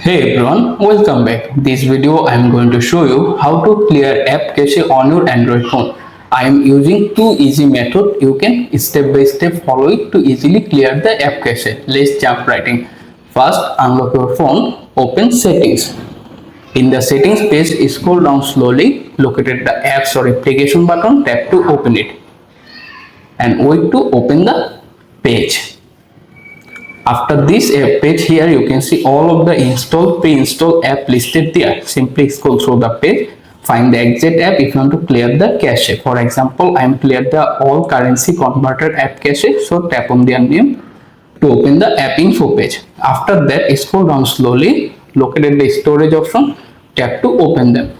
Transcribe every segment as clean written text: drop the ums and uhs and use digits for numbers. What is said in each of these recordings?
Hey everyone, welcome back. This video I am going to show you how to clear app cache on your Android phone. I am using two easy methods you can step by step follow it to easily clear the app cache. Let's jump right in. First, unlock your phone, open settings. In the settings page, scroll down slowly, locate the apps or application button, tap to open it and wait to open the page. After this app page, here you can see all of the pre-installed app listed there. Simply scroll through the page, find the exact app if you want to clear the cache. For example, I am cleared the all currency converter app cache, so tap on their name to open the app info page. After that, scroll down slowly, locate the storage option, tap to open them.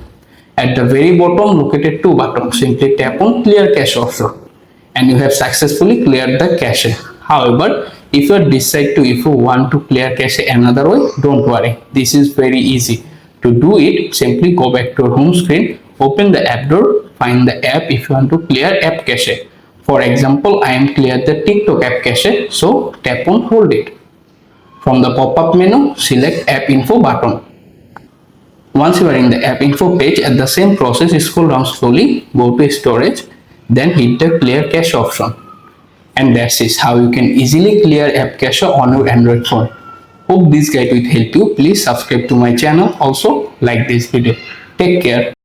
At the very bottom, locate two buttons. Simply tap on clear cache option and you have successfully cleared the cache. However, if you want to clear cache another way, don't worry. This is very easy. To do it, simply go back to your home screen, open the app door, find the app if you want to clear app cache. For example, I am cleared the TikTok app cache, so tap on hold it. From the pop-up menu, select app info button. Once you are in the app info page, at the same process, scroll down slowly, go to storage, then hit the clear cache option. And that's it, how you can easily clear app cache on your Android phone. Hope this guide will help you. Please subscribe to my channel. Also like this video. Take care.